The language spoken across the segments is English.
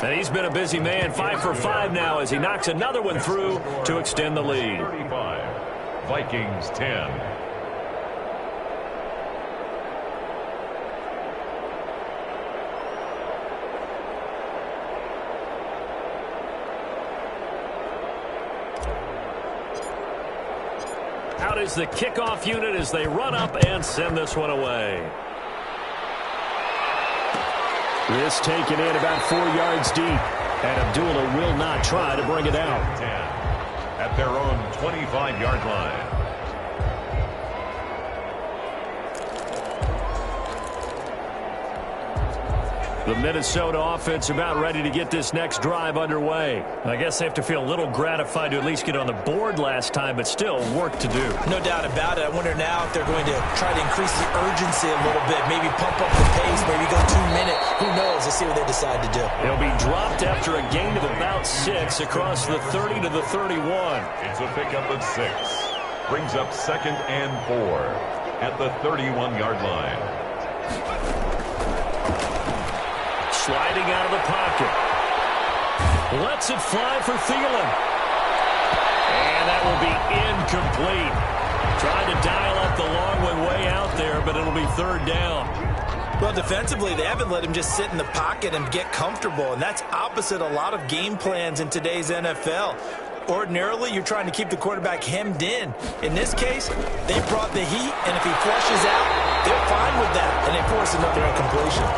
And he's been a busy man, 5 for 5 now as he knocks another one through to extend the lead. 35, Vikings 10. Out is the kickoff unit as they run up and send this one away. This taken in about 4 yards deep. And Abdullah will not try to bring it out. 10 at their own 25-yard line. The Minnesota offense about ready to get this next drive underway. I guess they have to feel a little gratified to at least get on the board last time, but still work to do. No doubt about it. I wonder now if they're going to try to increase the urgency a little bit, maybe pump up the pace, maybe go 2 minute. Who knows? Let's see what they decide to do. They'll be dropped after a gain of about 6 across the 30 to the 31. It's a pickup of 6. Brings up 2nd and 4 at the 31-yard line. Sliding out of the pocket. Lets it fly for Thielen. And that will be incomplete. Trying to dial up the long one way out there, but it'll be 3rd down. Well, defensively, they haven't let him just sit in the pocket and get comfortable, and that's opposite a lot of game plans in today's NFL. Ordinarily, you're trying to keep the quarterback hemmed in. In this case, they brought the heat, and if he flushes out, they're fine with that, and they force another incompletion.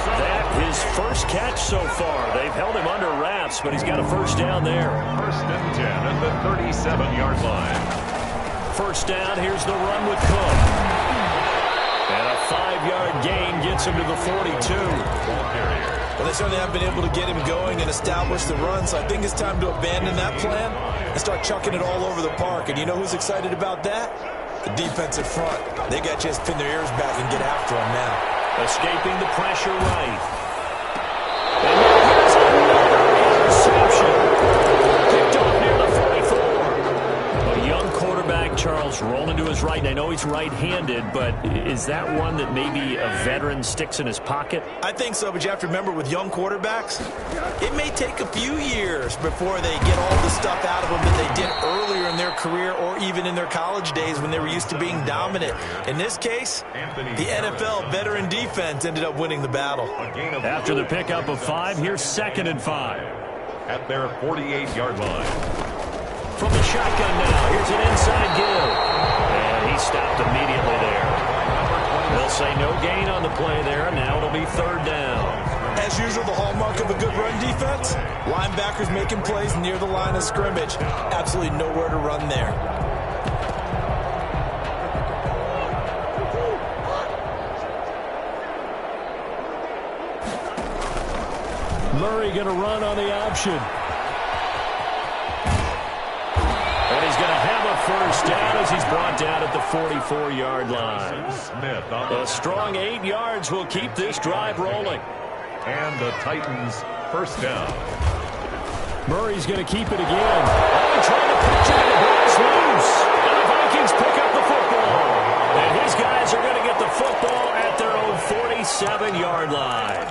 That his first catch so far. They've held him under wraps, but he's got a 1st down there. 1st and 10 at the 37-yard line. 1st down, here's the run with Cook. And a 5-yard gain gets him to the 42. Well, they certainly haven't been able to get him going and establish the run, so I think it's time to abandon that plan and start chucking it all over the park. And you know who's excited about that? The defensive front. They got to just pin their ears back and get after him now. Escaping the pressure right. And here's another interception. Picked off near the 44. A young quarterback, Charles, rolling to his right. And I know he's right-handed, but is that one that maybe a veteran sticks in his pocket? I think so, but you have to remember with young quarterbacks, it may take a few years before they get all the stuff out of them that they did earlier in their career or even in their college days when they were used to being dominant. In this case, the NFL veteran defense ended up winning the battle. After the pickup of 5, here's 2nd and 5. At their 48-yard line. From the shotgun now, here's an inside give. And he stopped immediately there. They'll say no gain on the play there. Now it'll be 3rd down. As usual, the hallmark of a good run defense, linebackers making plays near the line of scrimmage. Absolutely nowhere to run there. Murray going to run on the option. And he's going to have a 1st down as he's brought down at the 44-yard line. A strong 8 yards will keep this drive rolling. And the Titans 1st down. Murray's going to keep it again. Oh, trying to pitch it, and the ball's loose. And the Vikings pick up the football. And his guys are going to get the football at their own 47-yard line.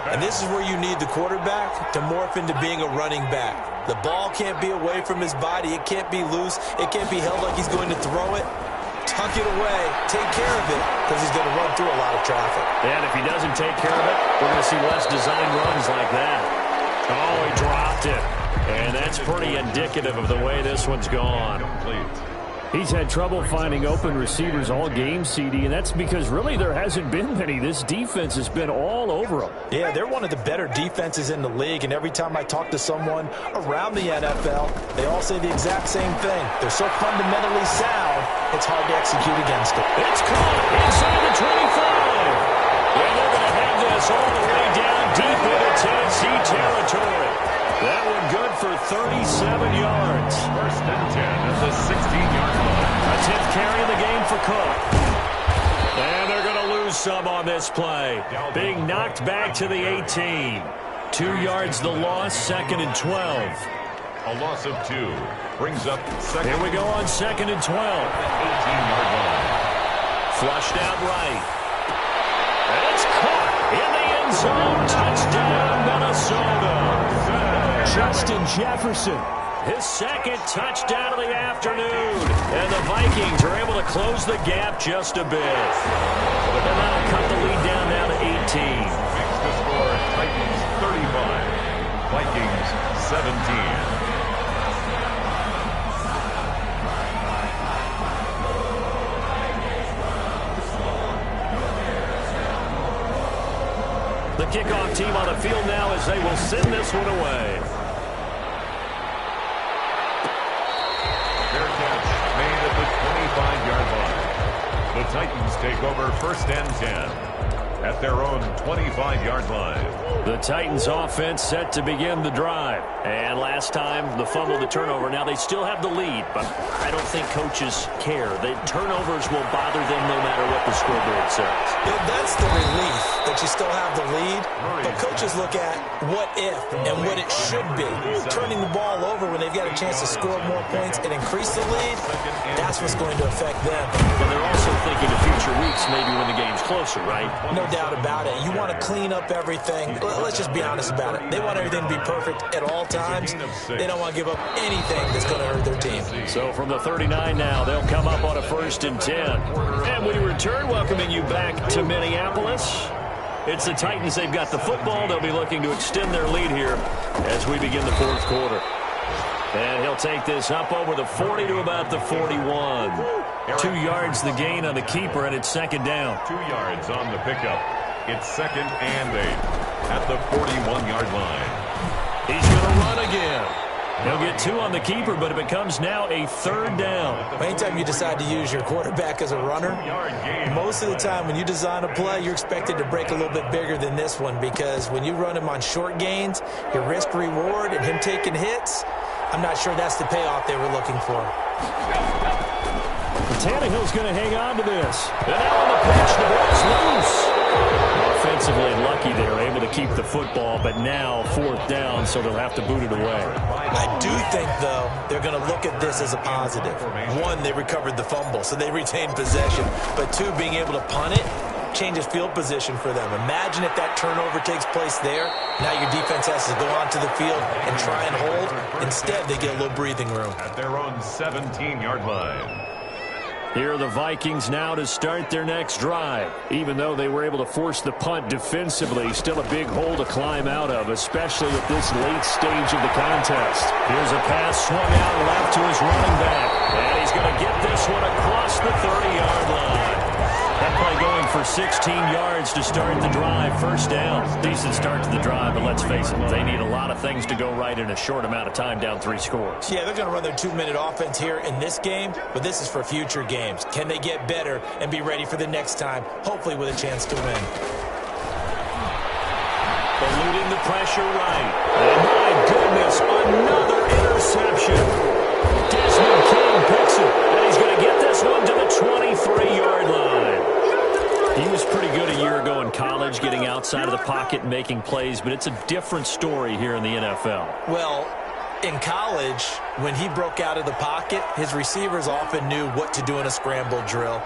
And this is where you need the quarterback to morph into being a running back. The ball can't be away from his body. It can't be loose. It can't be held like he's going to throw it. Tuck it away. Take care of it because he's going to run through a lot of traffic. And if he doesn't take care of it, we're going to see less design runs like that. Oh, he dropped it. And that's pretty indicative of the way this one's gone. He's had trouble finding open receivers all game, CD, and that's because really there hasn't been many. This defense has been all over them. Yeah, they're one of the better defenses in the league, and every time I talk to someone around the NFL, they all say the exact same thing. They're so fundamentally sound, it's hard to execute against it. It's caught inside the 25. And they're going to have this all the way down deep into Tennessee territory. That one good for 37 yards. 1st and 10 at the 16-yard line. A 10th carry of the game for Cook. And they're going to lose some on this play. Being knocked back to the 18. 2 yards the loss, 2nd and 12. A loss of 2 brings up 2nd. Here we go on 2nd and 12. 18-yard line. Flushed out right. And it's caught in the end end zone. Touchdown, Minnesota. Justin Jefferson. His second touchdown of the afternoon. And the Vikings are able to close the gap just a bit. But then that'll cut the lead down now to 18. Makes the score Titans 35, Vikings 17. The kickoff team on the field now as they will send this one away. Fair catch made at the 25-yard line. The Titans take over first and 10 at their own 25-yard line. The Titans offense set to begin the drive. And last time, the fumble, the turnover. Now they still have the lead, but I don't think coaches care. The turnovers will bother them no matter what the scoreboard says. That's the relief that you still have the lead. But coaches look at what if and what it should be. Turning the ball over when they've got a chance to score more points and increase the lead, that's what's going to affect them. But they're also thinking of future weeks, maybe when the game's closer, right? No doubt about it. You want to clean up everything. Let's just be honest about it. They want everything to be perfect at all times. They don't want to give up anything that's going to hurt their team. So from the 39 now, they'll come up on a 1st and 10. And we return, welcoming you back to Minneapolis. It's the Titans. They've got the football. They'll be looking to extend their lead here as we begin the 4th quarter. And he'll take this up over the 40 to about the 41. 2 yards the gain on the keeper, and it's 2nd down. 2 yards on the pickup. It's 2nd and 8 at the 41-yard line. He's going to run again. He'll get 2 on the keeper, but it becomes now a 3rd down. Anytime you decide to use your quarterback as a runner, most of the time when you design a play, you're expected to break a little bit bigger than this one, because when you run him on short gains, your risk-reward and him taking hits, I'm not sure that's the payoff they were looking for. Tannehill's going to hang on to this. And now on the pitch, the ball's loose. Offensively lucky they were able to keep the football, but now 4th down, so they'll have to boot it away. I do think, though, they're going to look at this as a positive. 1, they recovered the fumble, so they retained possession. But 2, being able to punt it changes field position for them. Imagine if that turnover takes place there. Now your defense has to go onto the field and try and hold. Instead, they get a little breathing room. At their own 17-yard line. Here are the Vikings now to start their next drive. Even though they were able to force the punt defensively, still a big hole to climb out of, especially at this late stage of the contest. Here's a pass swung out left to his running back. And he's going to get this one across the 30-yard line. That play going for 16 yards to start the drive. 1st down. Decent start to the drive, but let's face it, they need a lot of things to go right in a short amount of time, down 3 scores. Yeah, they're going to run their 2-minute offense here in this game, but this is for future games. Can they get better and be ready for the next time, hopefully with a chance to win? Eluding the pressure right. And my goodness, another interception. Desmond King picks it, and he's going to get this one to the 23-yard line. He was pretty good a year ago in college, getting outside of the pocket and making plays, but it's a different story here in the NFL. Well, in college, when he broke out of the pocket, his receivers often knew what to do in a scramble drill,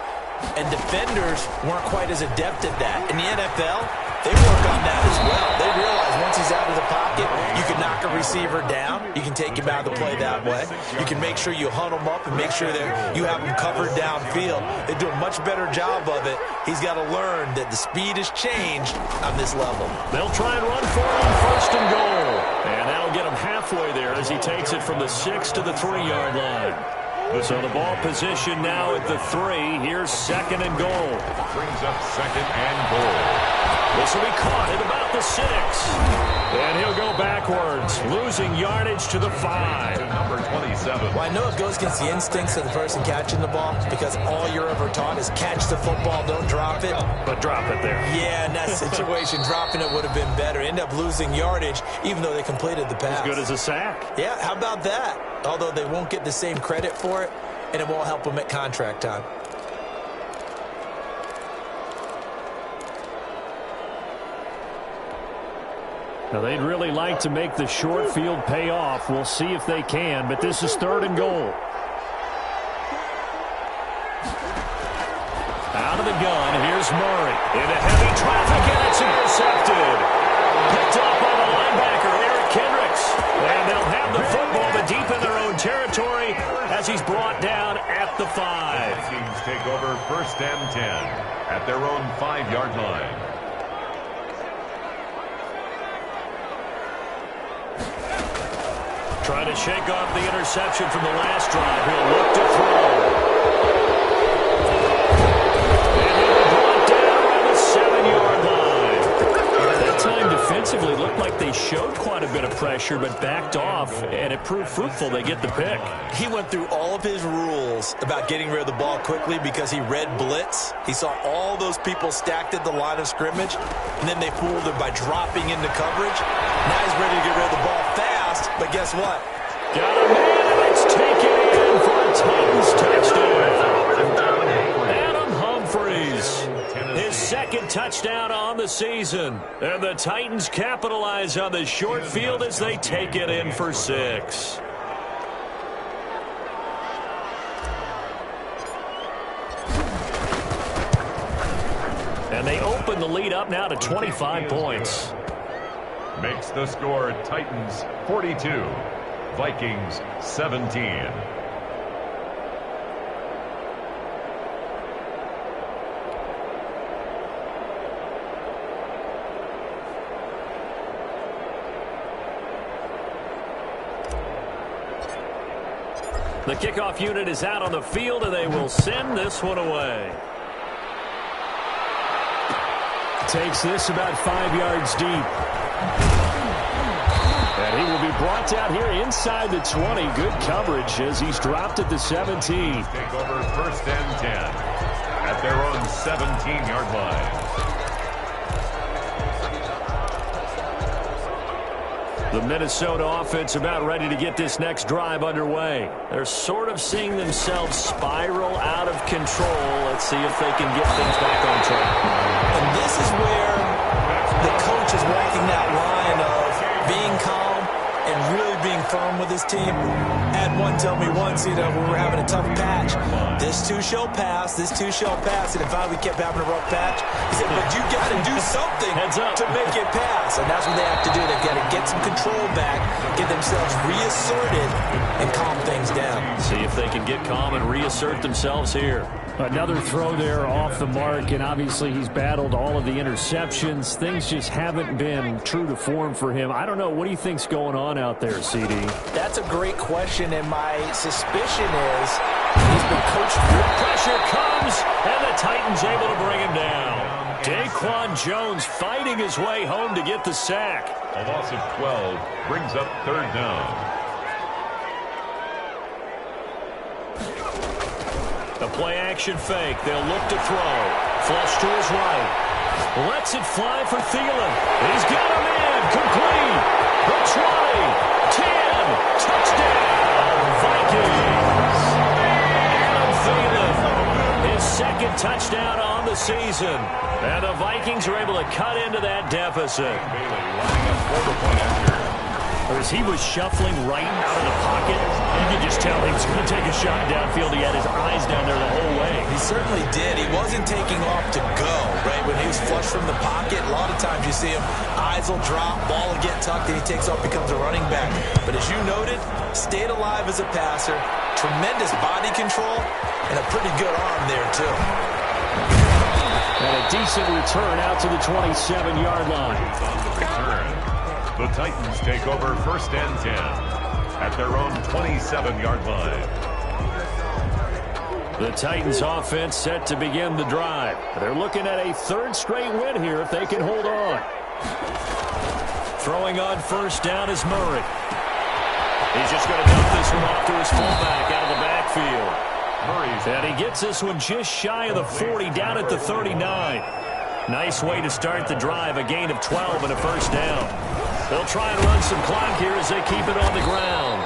and defenders weren't quite as adept at that. In the NFL, they work on that as well. They realize once he's out of the pocket, you can knock a receiver down. You can take him out of the play that way. You can make sure you hunt him up and make sure that you have him covered downfield. They do a much better job of it. He's got to learn that the speed has changed on this level. They'll try and run for him on 1st and goal. And that'll get him halfway there as he takes it from the 6 to the 3-yard line. So the ball position now at the 3. Here's 2nd and goal. Brings up 2nd and goal. This will be caught at about the 6. And he'll go backwards, losing yardage to the 5. Number 27. Well, I know it goes against the instincts of the person catching the ball, because all you're ever taught is catch the football, don't drop it. But drop it there. Yeah, in that situation, dropping it would have been better. End up losing yardage, even though they completed the pass. As good as a sack. Yeah, how about that? Although they won't get the same credit for it, and it won't help them at contract time. Now, they'd really like to make the short field pay off. We'll see if they can, but this is 3rd and goal. Out of the gun, here's Murray. Into heavy traffic, and it's intercepted. deflected. Picked up by the linebacker, Eric Kendricks. And they'll have the football, but deep in their own territory as he's brought down at the 5. Vikings take over 1st and 10 at their own 5-yard line. Trying to shake off the interception from the last drive. He'll look to throw. And he will brought down around the 7-yard line. That time defensively looked like they showed quite a bit of pressure, but backed off, and it proved fruitful. They get the pick. He went through all of his rules about getting rid of the ball quickly because he read blitz. He saw all those people stacked at the line of scrimmage, and then they fooled him by dropping into coverage. Now he's ready to get rid of the ball fast, but guess what? Got a man, and it's taken in for a Titans touchdown. Adam Humphries, his 2nd touchdown on the season. And the Titans capitalize on the short field as they take it in for 6. And they open the lead up now to 25 points. Makes the score Titans 42, Vikings 17. The kickoff unit is out on the field, and they will send this one away. Takes this about 5 yards deep. And he will be brought down here inside the 20. Good coverage as he's dropped at the 17. Take over 1st and 10 at their own 17-yard line. The Minnesota offense about ready to get this next drive underway. They're sort of seeing themselves spiral out of control. Let's see if they can get things back on track. And this is where the coach is walking that line of being calm and really being firm with his team. Had one tell me once, we were having a tough patch. This too shall pass, this too shall pass. And if we kept having a rough patch, he said, but you got to do something to make it pass. And that's what they have to do. They've got to get some control back, get themselves reasserted, and calm things down. See if they can get calm and reassert themselves here. Another throw there off the mark, and obviously he's battled all of the interceptions. Things just haven't been true to form for him. I don't know. What do you think's going on out there, CD? That's a great question, and my suspicion is he's been coached. Pressure comes, and the Titans able to bring him down. Daquan Jones fighting his way home to get the sack. A loss of 12 brings up 3rd down. The play-action fake. They'll look to throw. Flush to his right. Lets it fly for Thielen. He's got him in. Complete. The 20. 10. Touchdown. Vikings. Adam Thielen. His 2nd touchdown on the season. And the Vikings are able to cut into that deficit. Bailey lining up for the point after. As he was shuffling right out of the pocket, you could just tell he was going to take a shot downfield. He had his eyes down there the whole way. He certainly did. He wasn't taking off to go, right? When he was flush from the pocket, a lot of times you see him, eyes will drop, ball will get tucked, and he takes off, becomes a running back. But as you noted, stayed alive as a passer, tremendous body control, and a pretty good arm there, too. And a decent return out to the 27-yard line. On the return, the Titans take over 1st and 10 at their own 27-yard line. The Titans offense set to begin the drive. They're looking at a 3rd straight win here if they can hold on. Throwing on 1st down is Murray. He's just going to dump this one off to his fullback out of the backfield. And he gets this one just shy of the 40, down at the 39. Nice way to start the drive, a gain of 12 and a 1st down. They'll try and run some clock here as they keep it on the ground.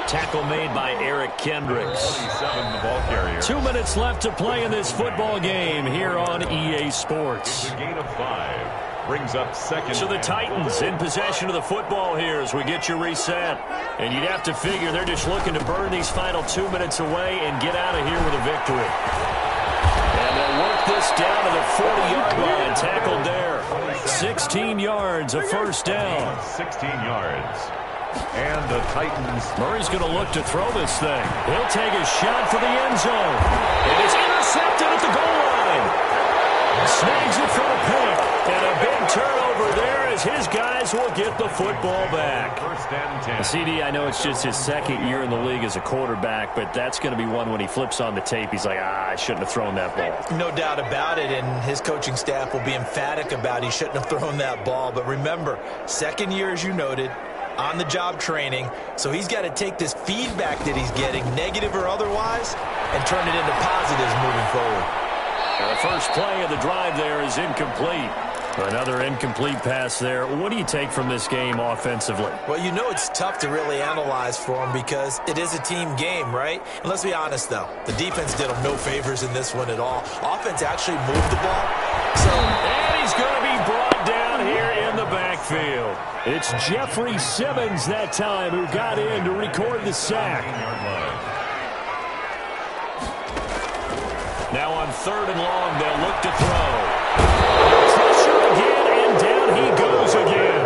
Tackle made by Eric Kendricks. 27, the ball carrier. 2 minutes left to play in this football game here on EA Sports. A gain of 5 brings up 2nd. So the Titans in possession of the football here as we get you reset. And you'd have to figure they're just looking to burn these final 2 minutes away and get out of here with a victory. And they'll work this down to the 40-yard line, tackled there. 16 yards, a first down. 16 yards. And the Titans. Murray's going to look to throw this thing. He'll take a shot for the end zone. And it's intercepted at the goal line. Snags it for a pick. And a big turnover there as his guys will get the football back. First and 10. CD, I know it's just his second year in the league as a quarterback, but that's going to be one when he flips on the tape. He's like, I shouldn't have thrown that ball. No doubt about it, and his coaching staff will be emphatic about he shouldn't have thrown that ball. But remember, second year, as you noted, on-the-job training, so he's got to take this feedback that he's getting, negative or otherwise, and turn it into positives moving forward. Now the first play of the drive there is incomplete. Another incomplete pass there. What do you take from this game offensively? Well, you know it's tough to really analyze for him because it is a team game, right? And let's be honest, though. The defense did him no favors in this one at all. Offense actually moved the ball. And he's going to be brought down here in the backfield. It's Jeffrey Simmons that time who got in to record the sack. Now on 3rd and long, they'll look to throw. Pressure again, and down he goes again.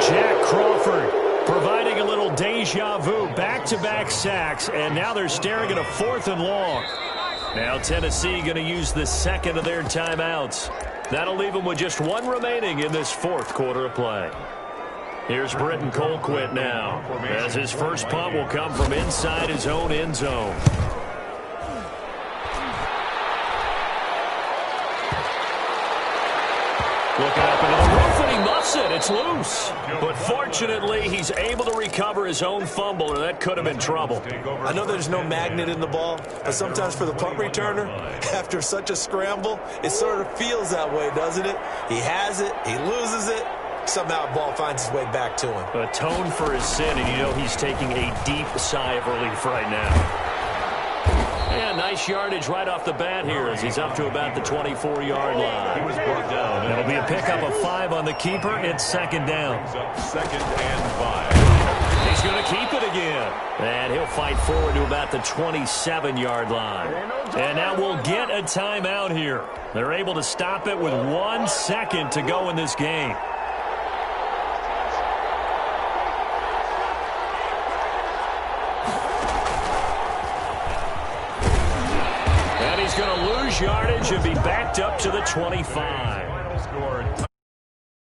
Jack Crawford providing a little deja vu, back-to-back sacks, and now they're staring at a 4th and long. Now Tennessee going to use the second of their timeouts. That'll leave them with just one remaining in this 4th quarter of play. Here's Britton Colquitt now, as his first punt will come from inside his own end zone. Looking up into the roof, and he muffs it. It's loose. But fortunately, he's able to recover his own fumble, or that could have been trouble. I know there's no magnet in the ball, but sometimes for the punt returner, after such a scramble, it sort of feels that way, doesn't it? He has it, he loses it, somehow the ball finds its way back to him. Atone for his sin, and you know he's taking a deep sigh of relief right now. And nice yardage right off the bat here as he's up to about the 24-yard line. He was brought down. It'll be a pickup of 5 on the keeper. It's 2nd down. Second and 5. He's going to keep it again. And he'll fight forward to about the 27-yard line. And now we'll get a timeout here. They're able to stop it with 1 second to go in this game. He's going to lose yardage and be backed up to the 25.